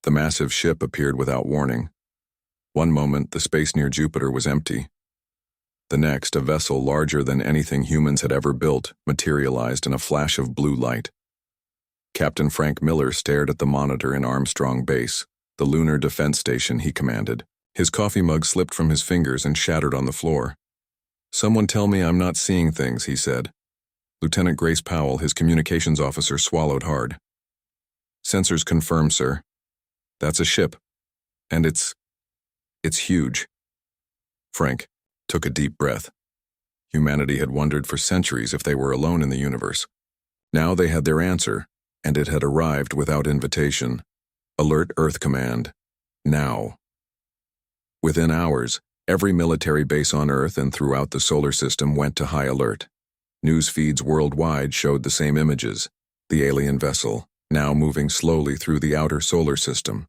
The massive ship appeared without warning. One moment, the space near Jupiter was empty. The next, a vessel larger than anything humans had ever built materialized in a flash of blue light. Captain Frank Miller stared at the monitor in Armstrong Base, the lunar defense station he commanded. His coffee mug slipped from his fingers and shattered on the floor. "Someone tell me I'm not seeing things," he said. Lieutenant Grace Powell, his communications officer, swallowed hard. "Sensors confirm, sir. That's a ship. And it's huge." Frank took a deep breath. Humanity had wondered for centuries if they were alone in the universe. Now they had their answer, and it had arrived without invitation. Alert Earth Command. Now. Within hours, every military base on Earth and throughout the solar system went to high alert. News feeds worldwide showed the same images, the alien vessel, now moving slowly through the outer solar system.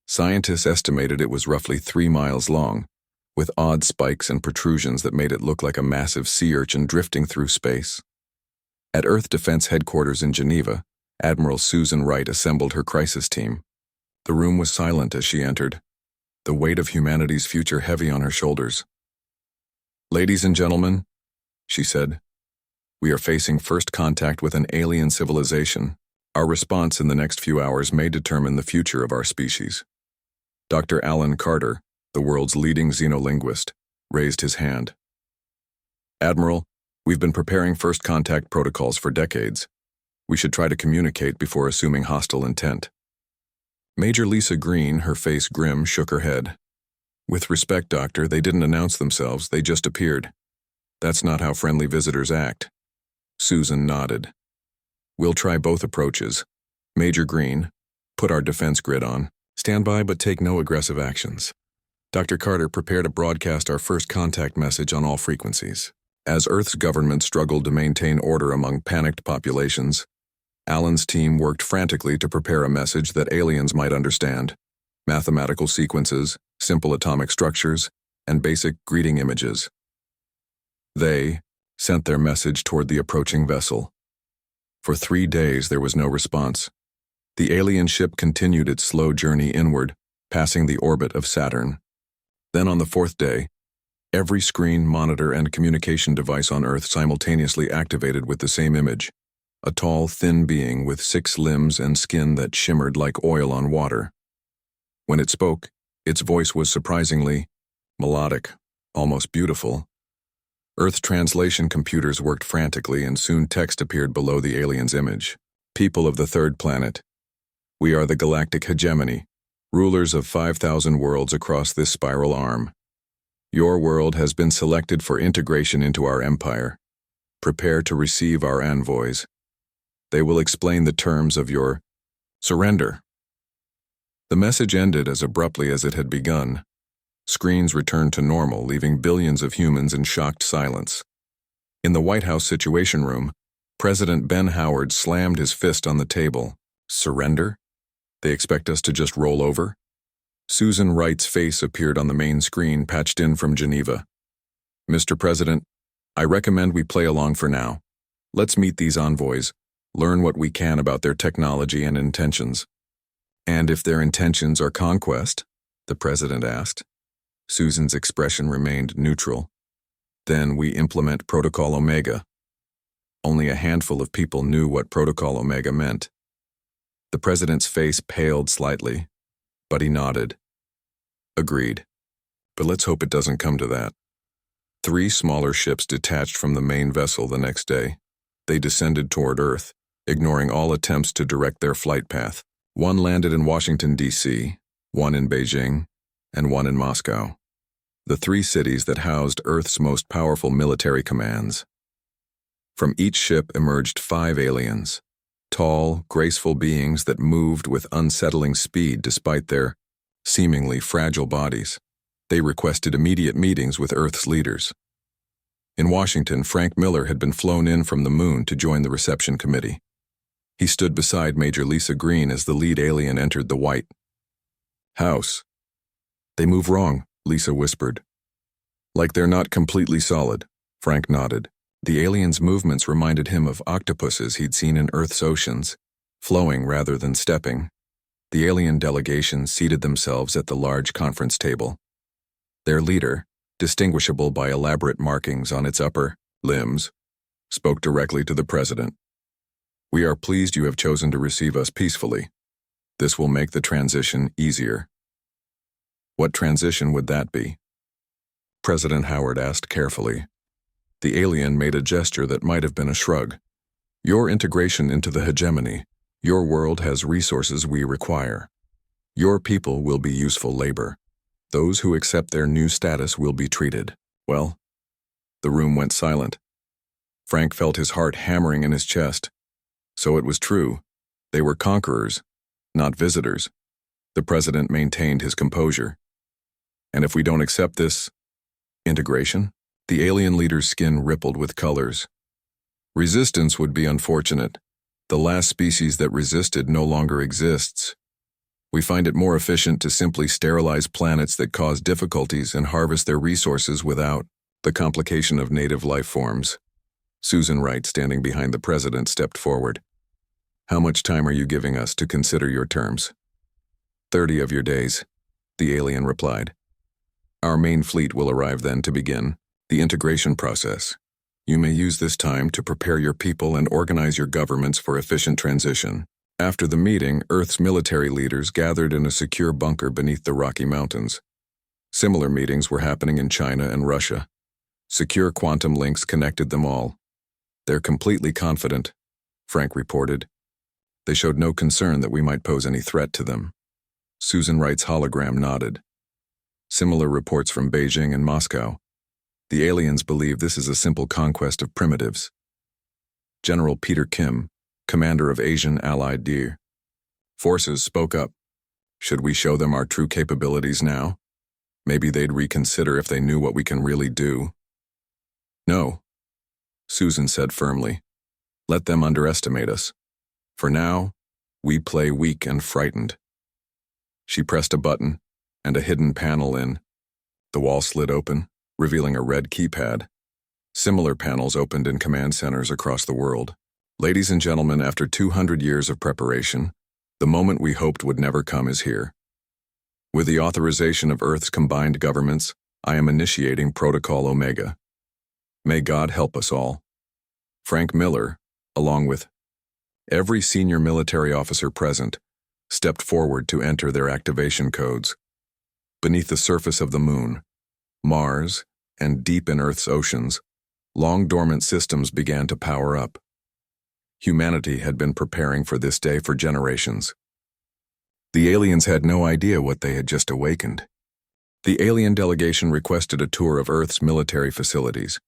Scientists estimated it was roughly 3 miles long, with odd spikes and protrusions that made it look like a massive sea urchin drifting through space. At Earth Defense Headquarters in Geneva, Admiral Susan Wright assembled her crisis team. The room was silent as she entered, the weight of humanity's future heavy on her shoulders. "Ladies and gentlemen," she said, "we are facing first contact with an alien civilization. Our response in the next few hours may determine the future of our species." Dr. Alan Carter, the world's leading xenolinguist, raised his hand. "Admiral, we've been preparing first contact protocols for decades. We should try to communicate before assuming hostile intent." Major Lisa Green, her face grim, shook her head. "With respect, Doctor, they didn't announce themselves, they just appeared. That's not how friendly visitors act." Susan nodded. "We'll try both approaches. Major Green, put our defense grid on. Stand by but take no aggressive actions. Dr. Carter, prepare to broadcast our first contact message on all frequencies." As Earth's government struggled to maintain order among panicked populations, Alan's team worked frantically to prepare a message that aliens might understand: mathematical sequences, simple atomic structures, and basic greeting images. They sent their message toward the approaching vessel. For 3 days there was no response. The alien ship continued its slow journey inward, passing the orbit of Saturn. Then on the 4th day, every screen, monitor, and communication device on Earth simultaneously activated with the same image: a tall, thin being with 6 limbs and skin that shimmered like oil on water. When it spoke, its voice was surprisingly melodic, almost beautiful. Earth translation computers worked frantically, and soon text appeared below the alien's image. "People of the 3rd planet, we are the Galactic Hegemony, rulers of 5,000 worlds across this spiral arm. Your world has been selected for integration into our empire. Prepare to receive our envoys. They will explain the terms of your surrender." The message ended as abruptly as it had begun. Screens returned to normal, leaving billions of humans in shocked silence. In the White House Situation Room, President Ben Howard slammed his fist on the table. "Surrender? They expect us to just roll over?" Susan Wright's face appeared on the main screen, patched in from Geneva. "Mr. President, I recommend we play along for now. Let's meet these envoys, learn what we can about their technology and intentions." "And if their intentions are conquest?" the President asked. Susan's expression remained neutral. "Then we implement Protocol Omega." Only a handful of people knew what Protocol Omega meant. The President's face paled slightly, but he nodded. "Agreed. But let's hope it doesn't come to that." 3 smaller ships detached from the main vessel the next day. They descended toward Earth, ignoring all attempts to direct their flight path. One landed in Washington, D.C., one in Beijing, and one in Moscow, the 3 cities that housed Earth's most powerful military commands. From each ship emerged 5 aliens, tall, graceful beings that moved with unsettling speed despite their seemingly fragile bodies. They requested immediate meetings with Earth's leaders. In Washington, Frank Miller had been flown in from the moon to join the reception committee. He stood beside Major Lisa Green as the lead alien entered the White House. "They move wrong," Lisa whispered. "Like they're not completely solid," Frank nodded. The alien's movements reminded him of octopuses he'd seen in Earth's oceans, flowing rather than stepping. The alien delegation seated themselves at the large conference table. Their leader, distinguishable by elaborate markings on its upper limbs, spoke directly to the president. "We are pleased you have chosen to receive us peacefully. This will make the transition easier." "What transition would that be?" President Howard asked carefully. The alien made a gesture that might have been a shrug. "Your integration into the hegemony. Your world has resources we require. Your people will be useful labor. Those who accept their new status will be treated well." The room went silent. Frank felt his heart hammering in his chest. So it was true. They were conquerors, not visitors. The president maintained his composure. "And if we don't accept this integration?" The alien leader's skin rippled with colors. "Resistance would be unfortunate. The last species that resisted no longer exists. We find it more efficient to simply sterilize planets that cause difficulties and harvest their resources without the complication of native life forms." Susan Wright, standing behind the president, stepped forward. "How much time are you giving us to consider your terms?" 30 of your days, the alien replied. "Our main fleet will arrive then to begin the integration process. You may use this time to prepare your people and organize your governments for efficient transition." After the meeting, Earth's military leaders gathered in a secure bunker beneath the Rocky Mountains. Similar meetings were happening in China and Russia. Secure quantum links connected them all. "They're completely confident," Frank reported. "They showed no concern that we might pose any threat to them." Susan Wright's hologram nodded. Similar reports from Beijing and Moscow. The aliens believe this is a simple conquest of primitives. General Peter Kim, commander of Asian Allied DIR forces, spoke up. "Should we show them our true capabilities now? Maybe they'd reconsider if they knew what we can really do." "No," Susan said firmly. "Let them underestimate us. For now, we play weak and frightened." She pressed a button, and a hidden panel in the wall slid open, revealing a red keypad. Similar panels opened in command centers across the world. "Ladies and gentlemen, after 200 years of preparation, the moment we hoped would never come is here. With the authorization of Earth's combined governments, I am initiating Protocol Omega. May God help us all." Frank Miller, along with every senior military officer present, stepped forward to enter their activation codes. Beneath the surface of the Moon, Mars, and deep in Earth's oceans, long-dormant systems began to power up. Humanity had been preparing for this day for generations. The aliens had no idea what they had just awakened. The alien delegation requested a tour of Earth's military facilities.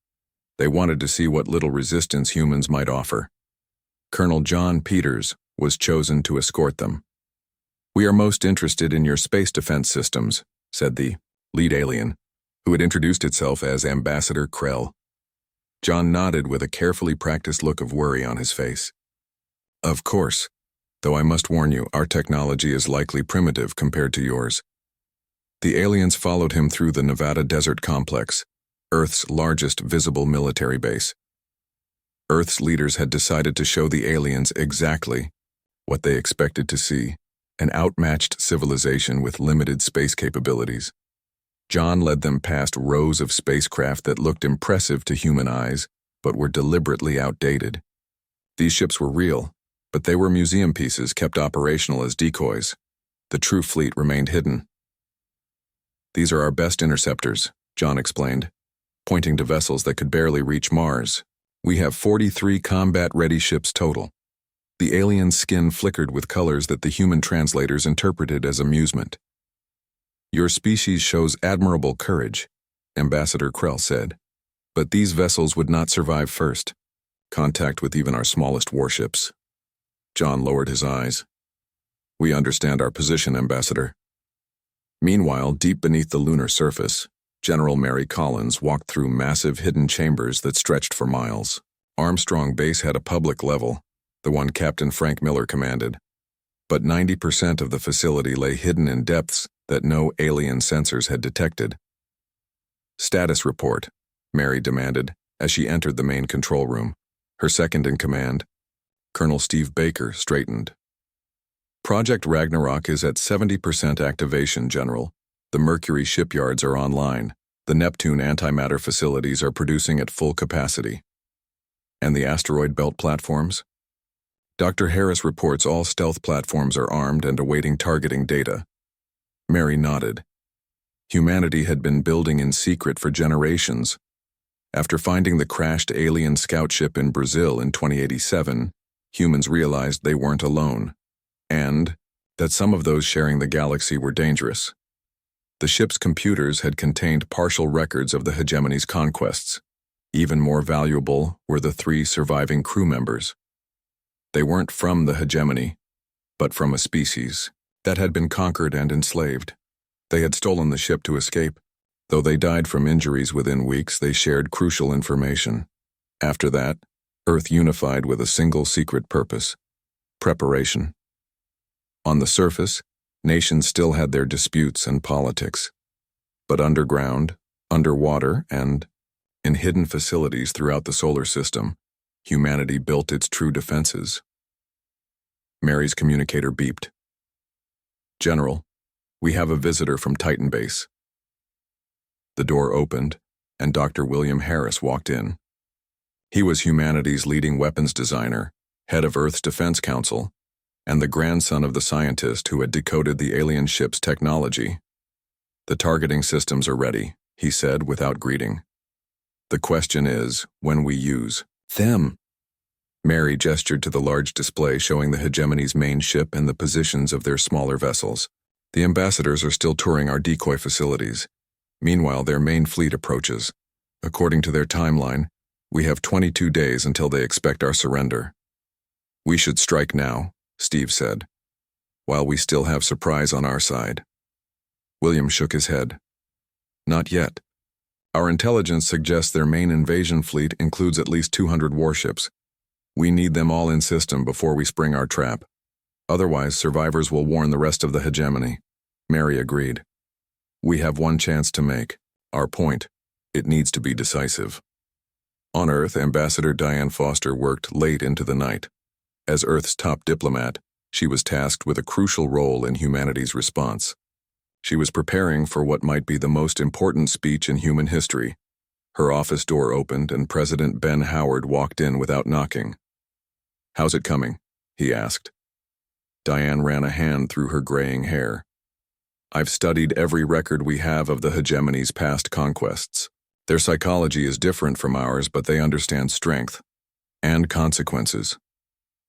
They wanted to see what little resistance humans might offer. Colonel John Peters was chosen to escort them. "We are most interested in your space defense systems," said the lead alien, who had introduced itself as Ambassador Krell. John nodded with a carefully practiced look of worry on his face. "Of course, though I must warn you, our technology is likely primitive compared to yours." The aliens followed him through the Nevada Desert Complex, Earth's largest visible military base. Earth's leaders had decided to show the aliens exactly what they expected to see, an outmatched civilization with limited space capabilities. John led them past rows of spacecraft that looked impressive to human eyes, but were deliberately outdated. These ships were real, but they were museum pieces kept operational as decoys. The true fleet remained hidden. "These are our best interceptors," John explained, pointing to vessels that could barely reach Mars. "We have 43 combat-ready ships total." The alien skin flickered with colors that the human translators interpreted as amusement. "Your species shows admirable courage," Ambassador Krell said. "But these vessels would not survive first contact with even our smallest warships." John lowered his eyes. "We understand our position, Ambassador." Meanwhile, deep beneath the lunar surface, General Mary Collins walked through massive hidden chambers that stretched for miles. Armstrong Base had a public level, the one Captain Frank Miller commanded. But 90% of the facility lay hidden in depths that no alien sensors had detected. "Status report," Mary demanded as she entered the main control room. Her second in command, Colonel Steve Baker, straightened. Project Ragnarok is at 70% activation, General. The Mercury shipyards are online. The Neptune antimatter facilities are producing at full capacity. And the asteroid belt platforms? Dr. Harris reports all stealth platforms are armed and awaiting targeting data. Mary nodded. Humanity had been building in secret for generations. After finding the crashed alien scout ship in Brazil in 2087, humans realized they weren't alone, and that some of those sharing the galaxy were dangerous. The ship's computers had contained partial records of the hegemony's conquests. Even more valuable were the 3 surviving crew members. They weren't from the hegemony, but from a species that had been conquered and enslaved. They had stolen the ship to escape. Though they died from injuries within weeks, they shared crucial information. After that, Earth unified with a single secret purpose: preparation. On the surface, nations still had their disputes and politics. But underground, underwater, and in hidden facilities throughout the solar system, humanity built its true defenses. Mary's communicator beeped. General, we have a visitor from Titan Base. The door opened, and Dr. William Harris walked in. He was humanity's leading weapons designer, head of Earth's Defense Council, and the grandson of the scientist who had decoded the alien ship's technology. The targeting systems are ready, he said without greeting. The question is, when we use them. Mary gestured to the large display showing the hegemony's main ship and the positions of their smaller vessels. The ambassadors are still touring our decoy facilities. Meanwhile, their main fleet approaches. According to their timeline, we have 22 days until they expect our surrender. We should strike now, Steve said, while we still have surprise on our side. William shook his head. Not yet. Our intelligence suggests their main invasion fleet includes at least 200 warships. We need them all in system before we spring our trap. Otherwise, survivors will warn the rest of the hegemony. Mary agreed. We have one chance to make our point. It needs to be decisive. On Earth, Ambassador Diane Foster worked late into the night. As Earth's top diplomat, she was tasked with a crucial role in humanity's response. She was preparing for what might be the most important speech in human history. Her office door opened and President Ben Howard walked in without knocking. How's it coming? He asked. Diane ran a hand through her graying hair. I've studied every record we have of the hegemony's past conquests. Their psychology is different from ours, but they understand strength and consequences.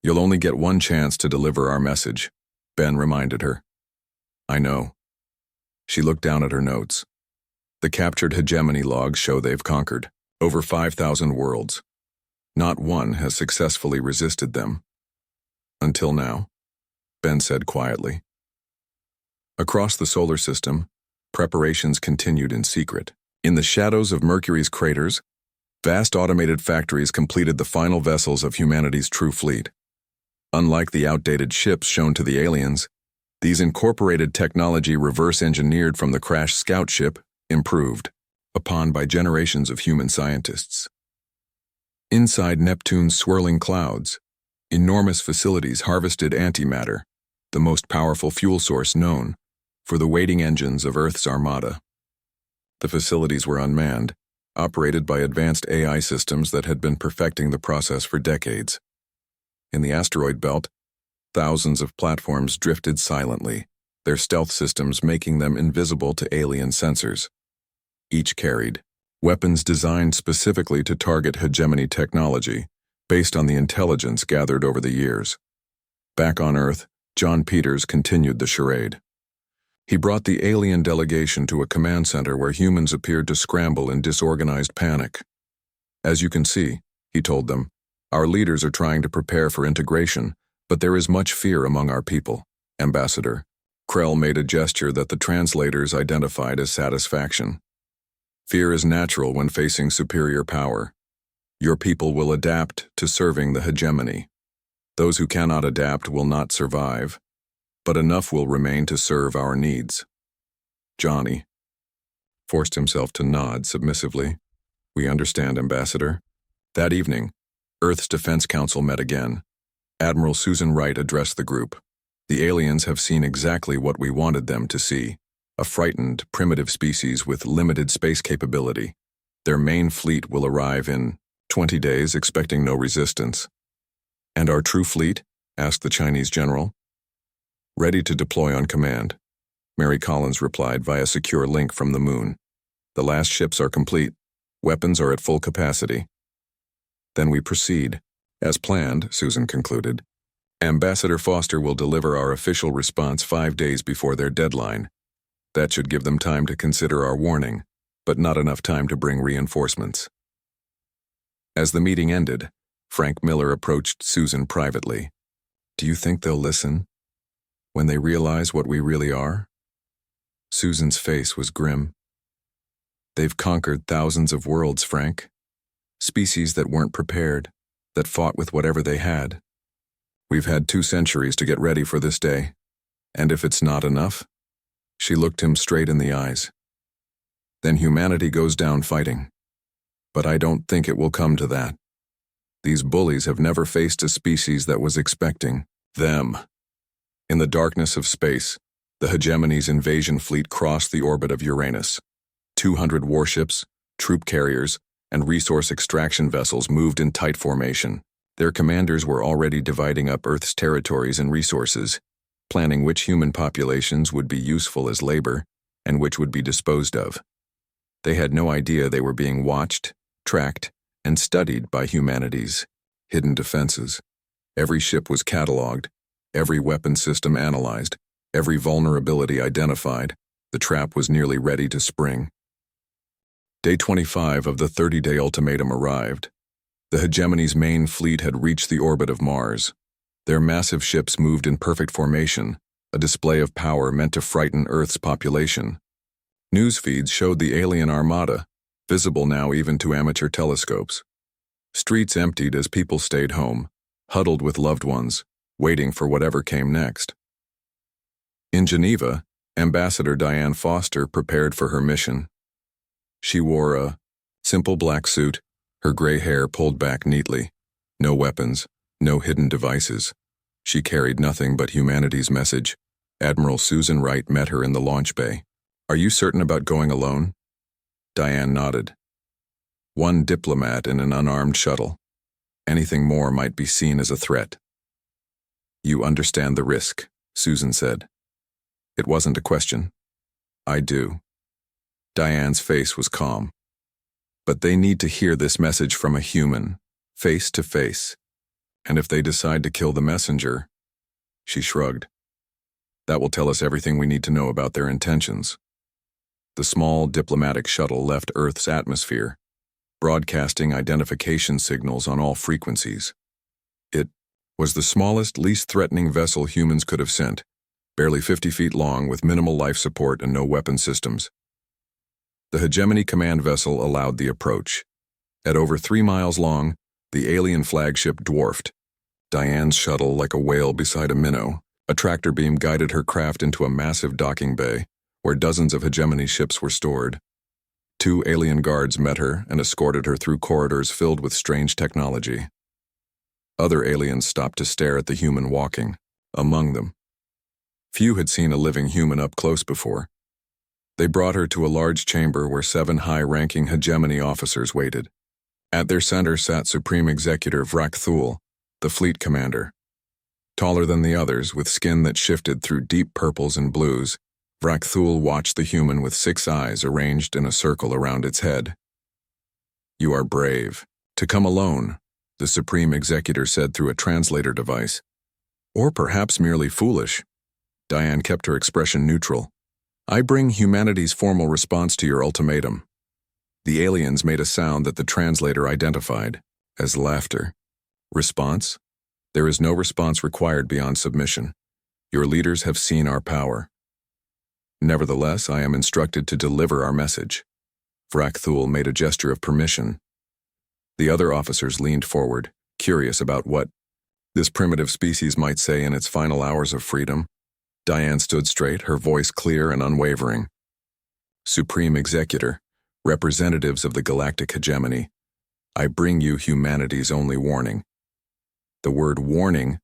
You'll only get one chance to deliver our message, Ben reminded her. I know. She looked down at her notes. The captured hegemony logs show they've conquered over 5,000 worlds. Not one has successfully resisted them. Until now, Ben said quietly. Across the solar system, preparations continued in secret. In the shadows of Mercury's craters, vast automated factories completed the final vessels of humanity's true fleet. Unlike the outdated ships shown to the aliens, these incorporated technology reverse-engineered from the crashed scout ship, improved upon by generations of human scientists. Inside Neptune's swirling clouds, enormous facilities harvested antimatter, the most powerful fuel source known, for the waiting engines of Earth's armada. The facilities were unmanned, operated by advanced AI systems that had been perfecting the process for decades. In the asteroid belt, thousands of platforms drifted silently, their stealth systems making them invisible to alien sensors. Each carried weapons designed specifically to target hegemony technology, based on the intelligence gathered over the years. Back on Earth, John Peters continued the charade. He brought the alien delegation to a command center where humans appeared to scramble in disorganized panic. As you can see, he told them, our leaders are trying to prepare for integration, but there is much fear among our people. Ambassador Krell made a gesture that the translators identified as satisfaction. Fear is natural when facing superior power. Your people will adapt to serving the hegemony. Those who cannot adapt will not survive, but enough will remain to serve our needs. Johnny forced himself to nod submissively. We understand, Ambassador. That evening, Earth's Defense Council met again. Admiral Susan Wright addressed the group. The aliens have seen exactly what we wanted them to see. A frightened, primitive species with limited space capability. Their main fleet will arrive in 20 days, expecting no resistance. And our true fleet? Asked the Chinese general. Ready to deploy on command, Mary Collins replied via secure link from the moon. The last ships are complete. Weapons are at full capacity. Then we proceed. As planned, Susan concluded. Ambassador Foster will deliver our official response 5 days before their deadline. That should give them time to consider our warning, but not enough time to bring reinforcements. As the meeting ended, Frank Miller approached Susan privately. Do you think they'll listen? When they realize what we really are? Susan's face was grim. They've conquered thousands of worlds, Frank. Species that weren't prepared, that fought with whatever they had. We've had 2 centuries to get ready for this day. And if it's not enough? She looked him straight in the eyes. Then humanity goes down fighting. But I don't think it will come to that. These bullies have never faced a species that was expecting them. In the darkness of space, the hegemony's invasion fleet crossed the orbit of Uranus. 200 warships, troop carriers, and resource extraction vessels moved in tight formation. Their commanders were already dividing up Earth's territories and resources, planning which human populations would be useful as labor and which would be disposed of. They had no idea they were being watched, tracked, and studied by humanity's hidden defenses. Every ship was catalogued, every weapon system analyzed, every vulnerability identified. The trap was nearly ready to spring. Day 25 of the 30-day ultimatum arrived. The hegemony's main fleet had reached the orbit of Mars. Their massive ships moved in perfect formation, a display of power meant to frighten Earth's population. News feeds showed the alien armada, visible now even to amateur telescopes. Streets emptied as people stayed home, huddled with loved ones, waiting for whatever came next. In Geneva, Ambassador Diane Foster prepared for her mission. She wore a simple black suit, her gray hair pulled back neatly. No weapons, no hidden devices. She carried nothing but humanity's message. Admiral Susan Wright met her in the launch bay. Are you certain about going alone? Diane nodded. One diplomat in an unarmed shuttle. Anything more might be seen as a threat. You understand the risk, Susan said. It wasn't a question. I do. Diane's face was calm. But they need to hear this message from a human, face to face. And if they decide to kill the messenger, she shrugged. That will tell us everything we need to know about their intentions. The small diplomatic shuttle left Earth's atmosphere, broadcasting identification signals on all frequencies. It was the smallest, least threatening vessel humans could have sent, barely 50 feet long with minimal life support and no weapon systems. The hegemony command vessel allowed the approach. At over 3 miles long, the alien flagship dwarfed. Diane's shuttle like a whale beside a minnow. A tractor beam guided her craft into a massive docking bay, where dozens of hegemony ships were stored. 2 alien guards met her and escorted her through corridors filled with strange technology. Other aliens stopped to stare at the human walking, among them. Few had seen a living human up close before. They brought her to a large chamber where 7 high-ranking hegemony officers waited. At their center sat Supreme Executor Vrak Thul, the fleet commander. Taller than the others, with skin that shifted through deep purples and blues, Vrak Thul watched the human with 6 eyes arranged in a circle around its head. You are brave. To come alone, the Supreme Executor said through a translator device. Or perhaps merely foolish. Diane kept her expression neutral. I bring humanity's formal response to your ultimatum. The aliens made a sound that the translator identified as laughter. Response? There is no response required beyond submission. Your leaders have seen our power. Nevertheless, I am instructed to deliver our message. Vrak Thul made a gesture of permission. The other officers leaned forward, curious about what this primitive species might say in its final hours of freedom. Diane stood straight, her voice clear and unwavering. Supreme Executor, representatives of the galactic hegemony, I bring you humanity's only warning. The word warning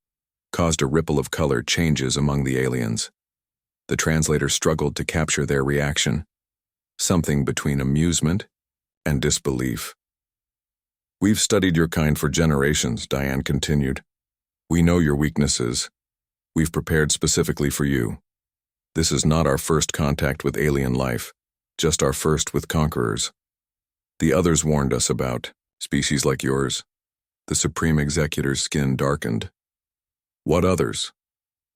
caused a ripple of color changes among the aliens. The translator struggled to capture their reaction, something between amusement and disbelief. "We've studied your kind for generations," Diane continued. "We know your weaknesses. We've prepared specifically for you. This is not our first contact with alien life, just our first with conquerors. The others warned us about species like yours." The Supreme Executor's skin darkened. "What others?"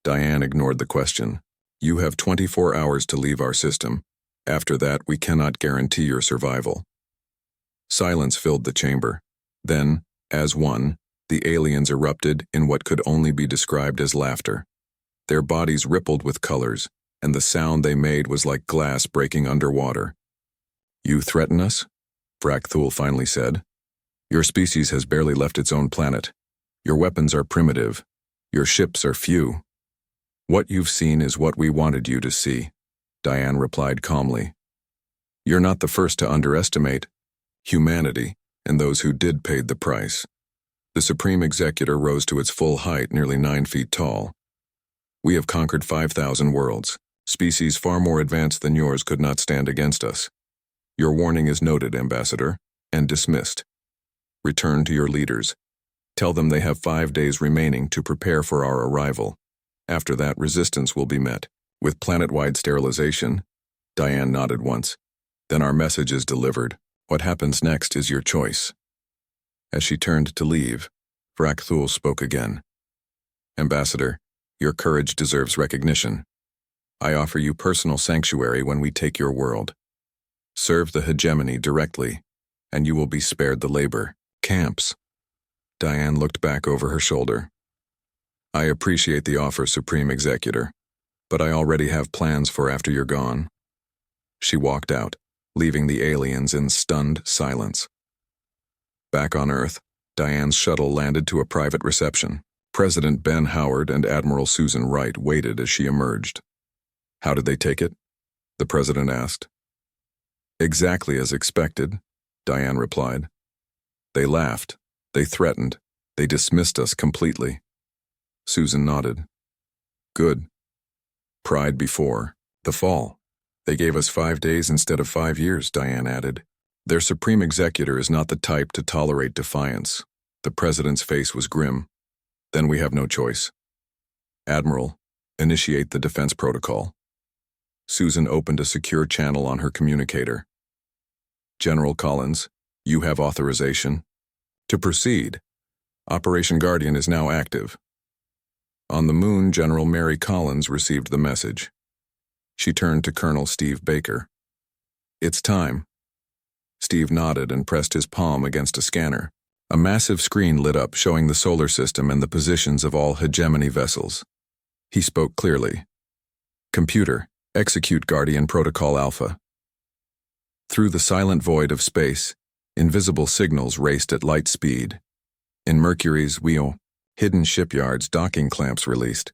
Diane ignored the question. "You have 24 hours to leave our system. After that, we cannot guarantee your survival." Silence filled the chamber. Then, as one, the aliens erupted in what could only be described as laughter. Their bodies rippled with colors, and the sound they made was like glass breaking underwater. "You threaten us?" Frakthul finally said. "Your species has barely left its own planet. Your weapons are primitive. Your ships are few. What you've seen is what we wanted you to see," Diane replied calmly. "You're not the first to underestimate humanity, and those who did paid the price." The Supreme Executor rose to its full height, nearly 9 feet tall. "We have conquered 5,000 worlds. Species far more advanced than yours could not stand against us. Your warning is noted, Ambassador, and dismissed. Return to your leaders. Tell them they have 5 days remaining to prepare for our arrival. After that, resistance will be met with planet-wide sterilization." Diane nodded once. "Then our message is delivered. What happens next is your choice." As she turned to leave, Frakthul spoke again. "Ambassador, your courage deserves recognition. I offer you personal sanctuary when we take your world. Serve the hegemony directly, and you will be spared the labor camps." Diane looked back over her shoulder. "I appreciate the offer, Supreme Executor, but I already have plans for after you're gone." She walked out, leaving the aliens in stunned silence. Back on Earth, Diane's shuttle landed to a private reception. President Ben Howard and Admiral Susan Wright waited as she emerged. "How did they take it?" the president asked. "Exactly as expected," Diane replied. "They laughed, they threatened, they dismissed us completely." Susan nodded. "Good. Pride before the fall. They gave us 5 days instead of 5 years," Diane added. "Their Supreme Executor is not the type to tolerate defiance." The president's face was grim. "Then we have no choice. Admiral, initiate the defense protocol." Susan opened a secure channel on her communicator. "General Collins, you have authorization to proceed. Operation Guardian is now active." On the moon, General Mary Collins received the message. She turned to Colonel Steve Baker. "It's time." Steve nodded and pressed his palm against a scanner. A massive screen lit up showing the solar system and the positions of all hegemony vessels. He spoke clearly. "Computer, execute Guardian Protocol Alpha." Through the silent void of space, invisible signals raced at light speed. In Mercury's hidden shipyards, docking clamps released.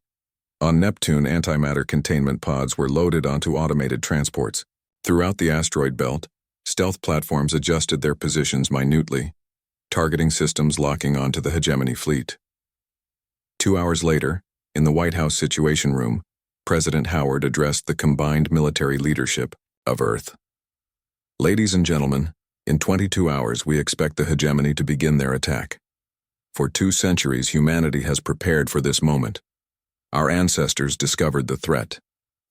On Neptune, antimatter containment pods were loaded onto automated transports. Throughout the asteroid belt, stealth platforms adjusted their positions minutely, targeting systems locking onto the hegemony fleet. 2 hours later, in the White House Situation Room, President Howard addressed the combined military leadership of Earth. "Ladies and gentlemen, in 22 hours we expect the hegemony to begin their attack. For 2 centuries, humanity has prepared for this moment. Our ancestors discovered the threat.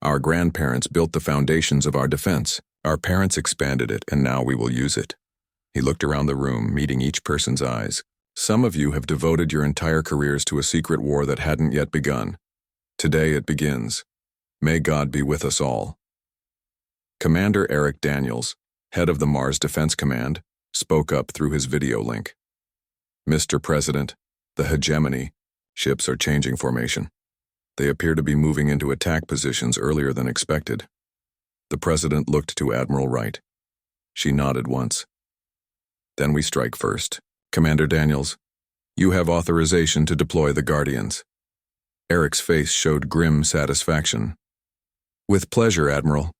Our grandparents built the foundations of our defense. Our parents expanded it, and now we will use it." He looked around the room, meeting each person's eyes. "Some of you have devoted your entire careers to a secret war that hadn't yet begun. Today it begins. May God be with us all." Commander Eric Daniels, head of the Mars Defense Command, spoke up through his video link. "Mr. President, the hegemony ships are changing formation. They appear to be moving into attack positions earlier than expected." The president looked to Admiral Wright. She nodded once. "Then we strike first. Commander Daniels, you have authorization to deploy the Guardians." Eric's face showed grim satisfaction. "With pleasure, Admiral."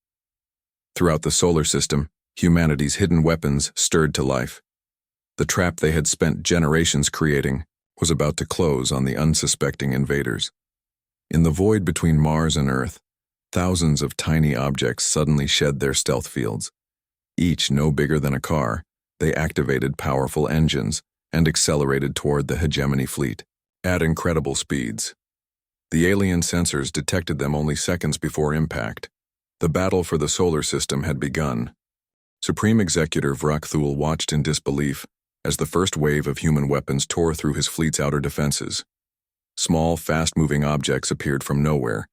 Throughout the solar system, humanity's hidden weapons stirred to life. The trap they had spent generations creating was about to close on the unsuspecting invaders. In the void between Mars and Earth, thousands of tiny objects suddenly shed their stealth fields. Each no bigger than a car, they activated powerful engines and accelerated toward the hegemony fleet at incredible speeds. The alien sensors detected them only seconds before impact. The battle for the solar system had begun. Supreme Executor Vrakthul watched in disbelief as the first wave of human weapons tore through his fleet's outer defenses. Small, fast-moving objects appeared from nowhere,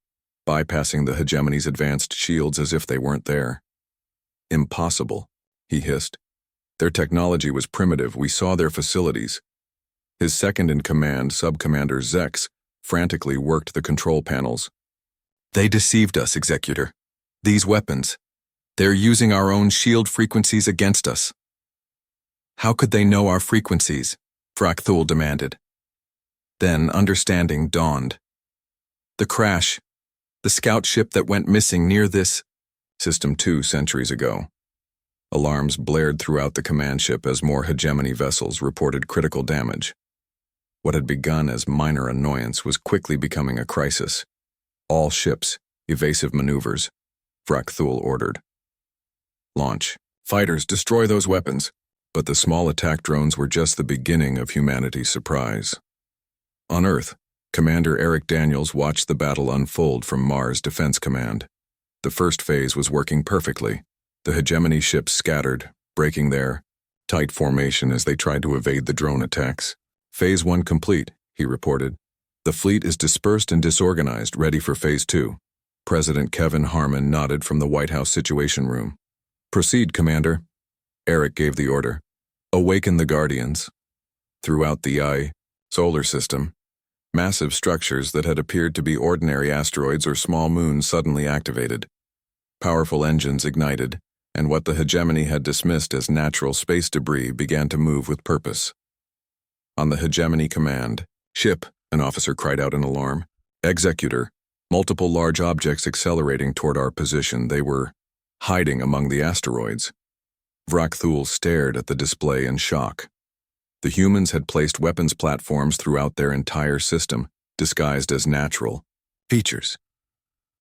bypassing the hegemony's advanced shields as if they weren't there. "Impossible," he hissed. "Their technology was primitive. We saw their facilities." His second-in-command, Sub-Commander Zex, frantically worked the control panels. "They deceived us, Executor. These weapons, they're using our own shield frequencies against us." "How could they know our frequencies?" Vrakthul demanded. Then understanding dawned. "The crash, the scout ship that went missing near this System 2 centuries ago." Alarms blared throughout the command ship as more hegemony vessels reported critical damage. What had begun as minor annoyance was quickly becoming a crisis. "All ships, evasive maneuvers," Vrakthul ordered. "Launch. Fighters, destroy those weapons." But the small attack drones were just the beginning of humanity's surprise. On Earth, Commander Eric Daniels watched the battle unfold from Mars Defense Command. The first phase was working perfectly. The hegemony ships scattered, breaking their tight formation as they tried to evade the drone attacks. "Phase 1 complete," he reported. "The fleet is dispersed and disorganized, ready for Phase 2. President Kevin Harmon nodded from the White House Situation Room. "Proceed, Commander." Eric gave the order. "Awaken the Guardians." Throughout the solar system, massive structures that had appeared to be ordinary asteroids or small moons suddenly activated. Powerful engines ignited, and what the hegemony had dismissed as natural space debris began to move with purpose. On the hegemony command ship, an officer cried out in alarm. "Executor, multiple large objects accelerating toward our position. They were hiding among the asteroids." Vrakthul stared at the display in shock. The humans had placed weapons platforms throughout their entire system, disguised as natural features.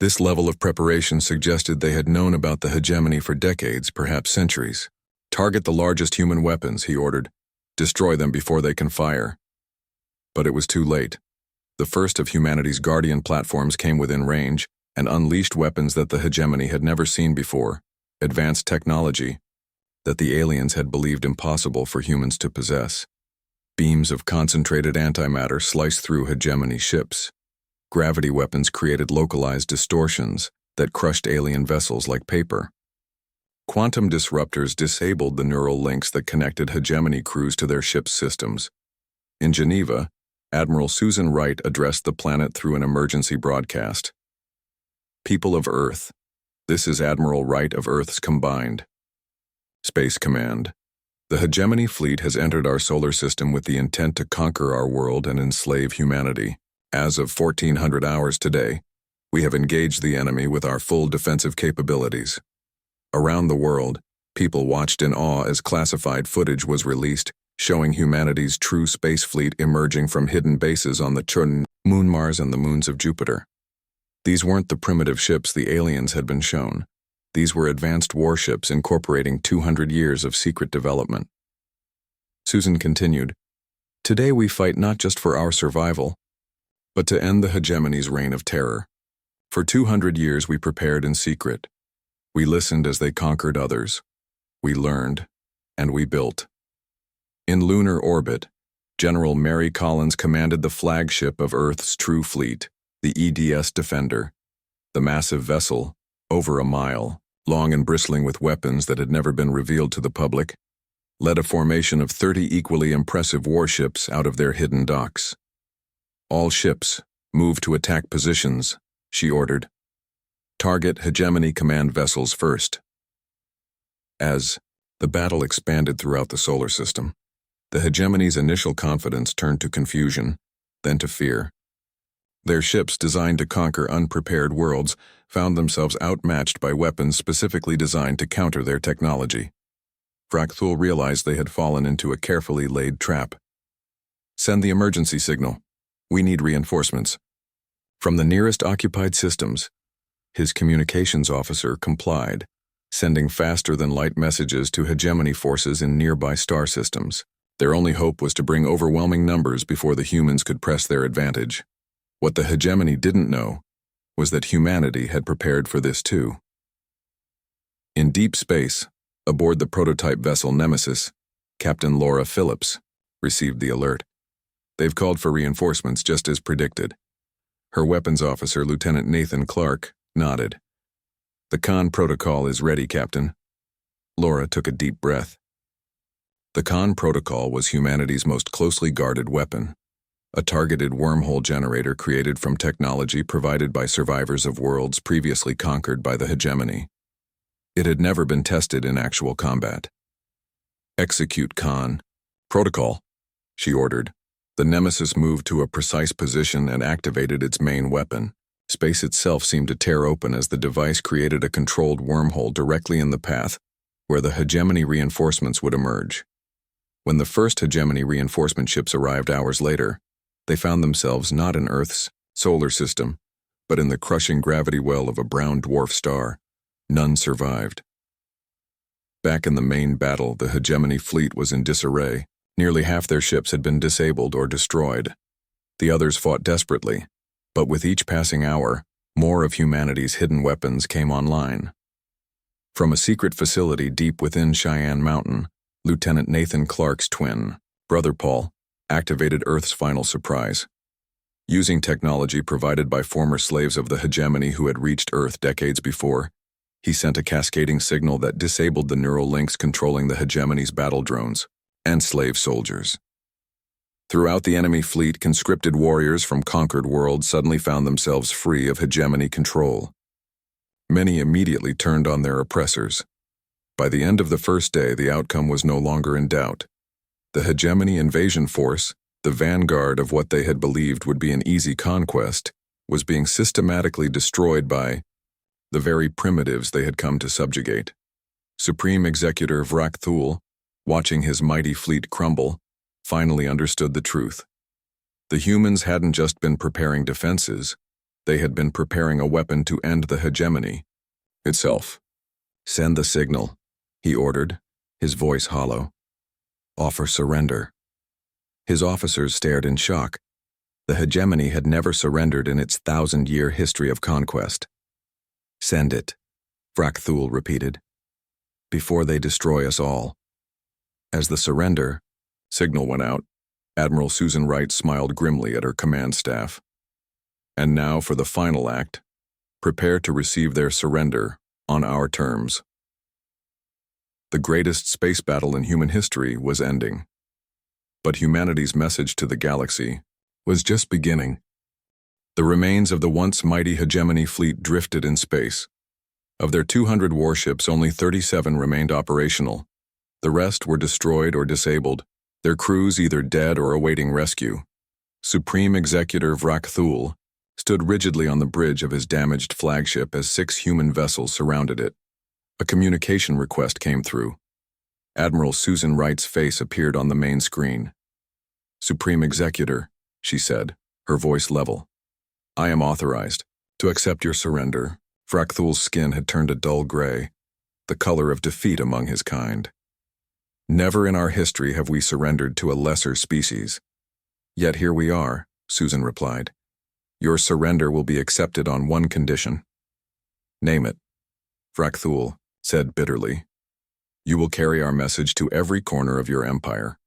This level of preparation suggested they had known about the hegemony for decades, perhaps centuries. "Target the largest human weapons," he ordered. "Destroy them before they can fire." But it was too late. The first of humanity's guardian platforms came within range and unleashed weapons that the hegemony had never seen before, advanced technology that the aliens had believed impossible for humans to possess. Beams of concentrated antimatter sliced through hegemony ships. Gravity weapons created localized distortions that crushed alien vessels like paper. Quantum disruptors disabled the neural links that connected hegemony crews to their ship's systems. In Geneva, Admiral Susan Wright addressed the planet through an emergency broadcast. "People of Earth, this is Admiral Wright of Earth's Combined Space Command. The hegemony fleet has entered our solar system with the intent to conquer our world and enslave humanity. As of 1400 hours today, we have engaged the enemy with our full defensive capabilities." Around the world, people watched in awe as classified footage was released, showing humanity's true space fleet emerging from hidden bases on the Chun, Moon, Mars, and the moons of Jupiter. These weren't the primitive ships the aliens had been shown. These were advanced warships incorporating 200 years of secret development. Susan continued, "Today we fight not just for our survival, but to end the hegemony's reign of terror. For 200 years we prepared in secret. We listened as they conquered others. We learned, and we built." In lunar orbit, General Mary Collins commanded the flagship of Earth's true fleet, the EDS Defender. The massive vessel, over a mile, long and bristling with weapons that had never been revealed to the public, led a formation of 30 equally impressive warships out of their hidden docks. "All ships, move to attack positions," she ordered. "Target hegemony command vessels first." As the battle expanded throughout the solar system, the hegemony's initial confidence turned to confusion, then to fear. Their ships, designed to conquer unprepared worlds, found themselves outmatched by weapons specifically designed to counter their technology. Vrakthul realized they had fallen into a carefully laid trap. Send the emergency signal. We need reinforcements. From the nearest occupied systems, his communications officer complied, sending faster-than-light messages to hegemony forces in nearby star systems. Their only hope was to bring overwhelming numbers before the humans could press their advantage. What the hegemony didn't know was that humanity had prepared for this too. In deep space, aboard the prototype vessel Nemesis, Captain Laura Phillips received the alert. They've called for reinforcements just as predicted. Her weapons officer, Lieutenant Nathan Clark, nodded. The Khan protocol is ready, Captain. Laura took a deep breath. The Khan protocol was humanity's most closely guarded weapon, a targeted wormhole generator created from technology provided by survivors of worlds previously conquered by the hegemony. It had never been tested in actual combat. Execute Khan protocol, she ordered. The Nemesis moved to a precise position and activated its main weapon. Space itself seemed to tear open as the device created a controlled wormhole directly in the path where the hegemony reinforcements would emerge. When the first hegemony reinforcement ships arrived hours later, they found themselves not in Earth's solar system, but in the crushing gravity well of a brown dwarf star. None survived. Back in the main battle, the hegemony fleet was in disarray. Nearly half their ships had been disabled or destroyed. The others fought desperately, but with each passing hour, more of humanity's hidden weapons came online. From a secret facility deep within Cheyenne Mountain, Lieutenant Nathan Clark's twin, brother Paul, activated Earth's final surprise. Using technology provided by former slaves of the hegemony who had reached Earth decades before, he sent a cascading signal that disabled the neural links controlling the hegemony's battle drones and slave soldiers. Throughout the enemy fleet, conscripted warriors from conquered worlds suddenly found themselves free of hegemony control. Many immediately turned on their oppressors. By the end of the first day, the outcome was no longer in doubt. The hegemony invasion force, the vanguard of what they had believed would be an easy conquest, was being systematically destroyed by the very primitives they had come to subjugate. Supreme Executor Vrak Thul, watching his mighty fleet crumble, finally understood the truth. The humans hadn't just been preparing defenses, they had been preparing a weapon to end the hegemony itself. Send the signal, he ordered, his voice hollow. Offer surrender. His officers stared in shock. The hegemony had never surrendered in its 1,000-year history of conquest. Send it, Vrak Thul repeated, before they destroy us all. As the surrender signal went out, Admiral Susan Wright smiled grimly at her command staff. And now for the final act. Prepare to receive their surrender on our terms. The greatest space battle in human history was ending. But humanity's message to the galaxy was just beginning. The remains of the once mighty hegemony fleet drifted in space. Of their 200 warships, only 37 remained operational. The rest were destroyed or disabled, their crews either dead or awaiting rescue. Supreme Executor Vrak Thul stood rigidly on the bridge of his damaged flagship as 6 human vessels surrounded it. A communication request came through. Admiral Susan Wright's face appeared on the main screen. Supreme Executor, she said, her voice level. I am authorized to accept your surrender. Vrak Thul's skin had turned a dull gray, the color of defeat among his kind. Never in our history have we surrendered to a lesser species. Yet here we are, Susan replied. Your surrender will be accepted on one condition. Name it, Vrak Thul said bitterly. You will carry our message to every corner of your empire.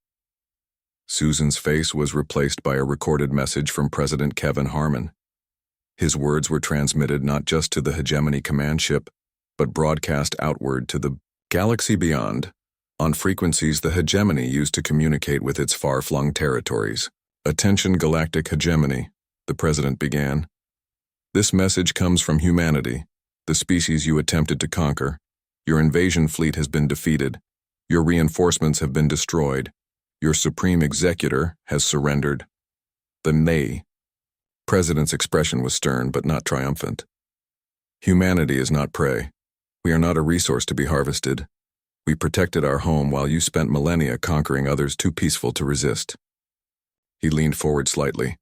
Susan's face was replaced by a recorded message from President Kevin Harmon. His words were transmitted not just to the hegemony command ship, but broadcast outward to the galaxy beyond, on frequencies the hegemony used to communicate with its far-flung territories. Attention Galactic Hegemony, the president began. This message comes from humanity, the species you attempted to conquer. Your invasion fleet has been defeated. Your reinforcements have been destroyed. Your supreme executor has surrendered. The president's expression was stern but not triumphant. Humanity is not prey. We are not a resource to be harvested. We protected our home while you spent millennia conquering others too peaceful to resist. He leaned forward slightly.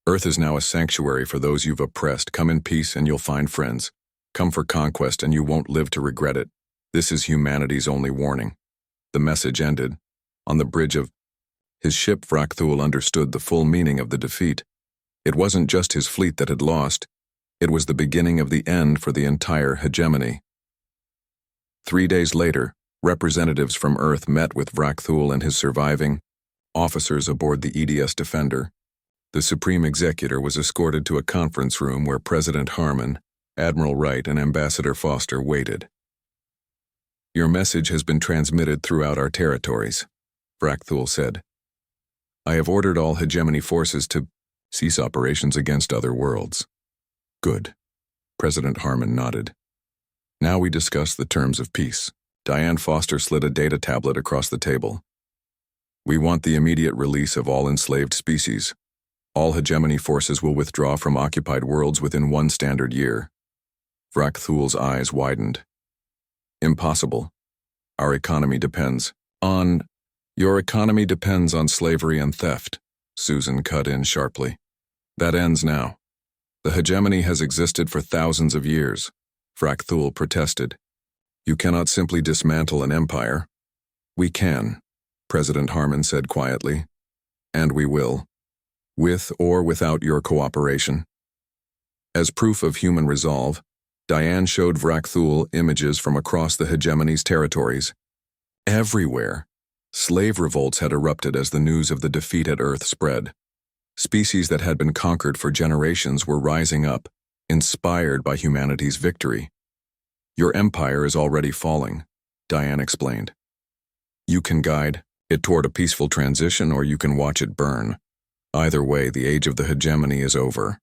Earth is now a sanctuary for those you've oppressed. Come in peace and you'll find friends. Come for conquest and you won't live to regret it. This is humanity's only warning. The message ended. On the bridge of his ship, Vrakthul understood the full meaning of the defeat. It wasn't just his fleet that had lost. It was the beginning of the end for the entire hegemony. 3 days later, representatives from Earth met with Vrakthul and his surviving officers aboard the EDS Defender. The Supreme Executor was escorted to a conference room where President Harmon, Admiral Wright, and Ambassador Foster waited. Your message has been transmitted throughout our territories, Vrakthul said. I have ordered all hegemony forces to cease operations against other worlds. Good. President Harmon nodded. Now we discuss the terms of peace. Diane Foster slid a data tablet across the table. We want the immediate release of all enslaved species. All hegemony forces will withdraw from occupied worlds within 1 standard year. Vrakthul's eyes widened. Impossible. Our economy depends on... Your economy depends on slavery and theft, Susan cut in sharply. That ends now. The hegemony has existed for thousands of years, Vrakthul protested. You cannot simply dismantle an empire. We can, President Harmon said quietly. And we will. With or without your cooperation. As proof of human resolve, Diane showed Vrakthul images from across the hegemony's territories. Everywhere, slave revolts had erupted as the news of the defeat at Earth spread. Species that had been conquered for generations were rising up, inspired by humanity's victory. Your empire is already falling, Diane explained. You can guide it toward a peaceful transition or you can watch it burn. Either way, the age of the hegemony is over.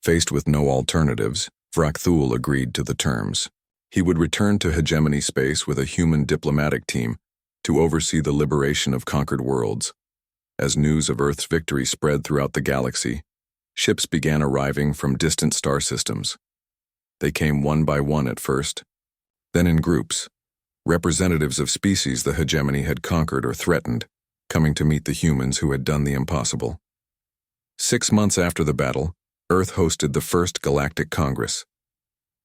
Faced with no alternatives, Vrakthul agreed to the terms. He would return to hegemony space with a human diplomatic team to oversee the liberation of conquered worlds. As news of Earth's victory spread throughout the galaxy, ships began arriving from distant star systems. They came one by one at first, then in groups, representatives of species the hegemony had conquered or threatened, coming to meet the humans who had done the impossible. 6 months after the battle, Earth hosted the first Galactic Congress.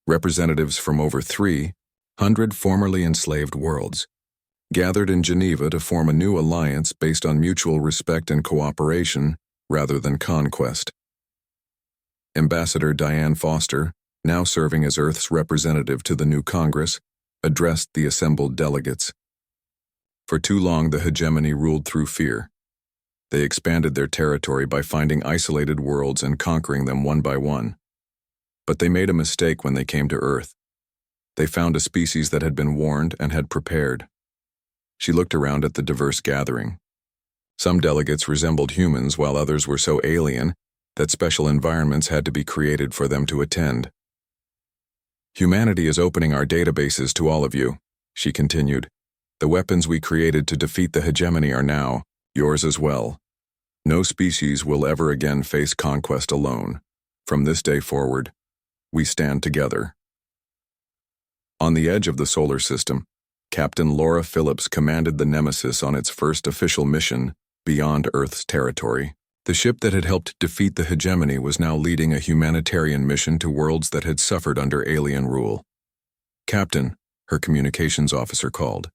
Representatives from over 300 formerly enslaved worlds gathered in Geneva to form a new alliance based on mutual respect and cooperation rather than conquest. Ambassador Diane Foster, now serving as Earth's representative to the new Congress, addressed the assembled delegates. For too long, the hegemony ruled through fear. They expanded their territory by finding isolated worlds and conquering them one by one. But they made a mistake when they came to Earth. They found a species that had been warned and had prepared. She looked around at the diverse gathering. Some delegates resembled humans while others were so alien that special environments had to be created for them to attend. Humanity is opening our databases to all of you, she continued. The weapons we created to defeat the hegemony are now yours as well. No species will ever again face conquest alone. From this day forward, we stand together. On the edge of the solar system, Captain Laura Phillips commanded the Nemesis on its first official mission beyond Earth's territory. The ship that had helped defeat the hegemony was now leading a humanitarian mission to worlds that had suffered under alien rule. Captain, her communications officer called.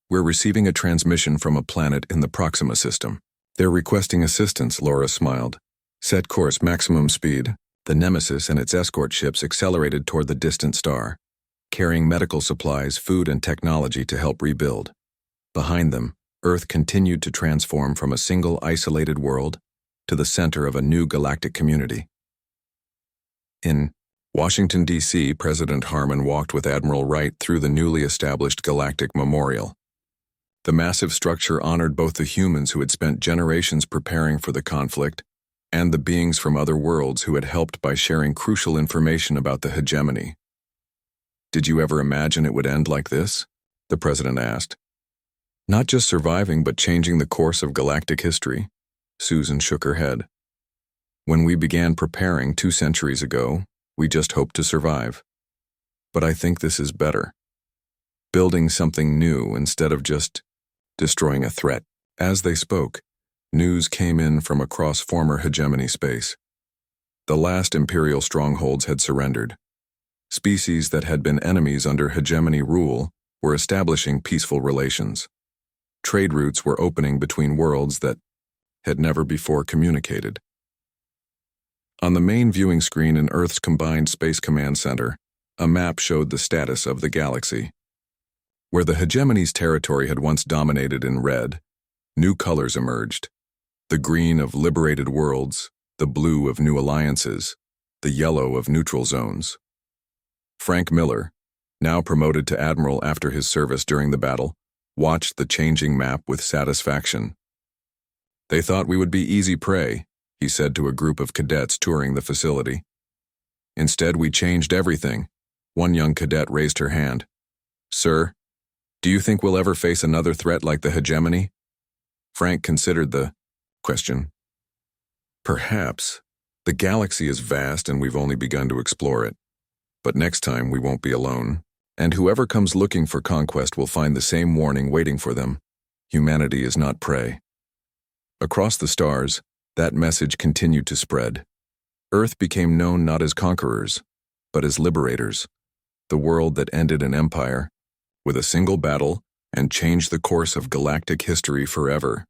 We're receiving a transmission from a planet in the Proxima system. They're requesting assistance, Laura smiled. Set course, maximum speed. The Nemesis and its escort ships accelerated toward the distant star, carrying medical supplies, food, and technology to help rebuild. Behind them, Earth continued to transform from a single isolated world to the center of a new galactic community. In Washington, D.C., President Harmon walked with Admiral Wright through the newly established Galactic Memorial. The massive structure honored both the humans who had spent generations preparing for the conflict and the beings from other worlds who had helped by sharing crucial information about the hegemony. Did you ever imagine it would end like this? The president asked. Not just surviving, but changing the course of galactic history. Susan shook her head. When we began preparing 2 centuries ago, we just hoped to survive. But I think this is better. Building something new instead of just destroying a threat. As they spoke, News came in from across former hegemony space. The last imperial strongholds had surrendered. Species that had been enemies under hegemony rule were establishing peaceful relations. Trade routes were opening between worlds that had never before communicated. On the main viewing screen in Earth's Combined Space Command Center, a map showed the status of the galaxy. Where the hegemony's territory had once dominated in red, new colors emerged. The green of liberated worlds, the blue of new alliances, the yellow of neutral zones. Frank Miller, now promoted to admiral after his service during the battle, watched the changing map with satisfaction. "They thought we would be easy prey," he said to a group of cadets touring the facility. "Instead, we changed everything." One young cadet raised her hand. "Sir, do you think we'll ever face another threat like the hegemony?" Frank considered the question. "Perhaps. The galaxy is vast and we've only begun to explore it. But next time we won't be alone. And whoever comes looking for conquest will find the same warning waiting for them. Humanity is not prey." Across the stars, that message continued to spread. Earth became known not as conquerors, but as liberators. The world that ended an empire with a single battle and changed the course of galactic history forever.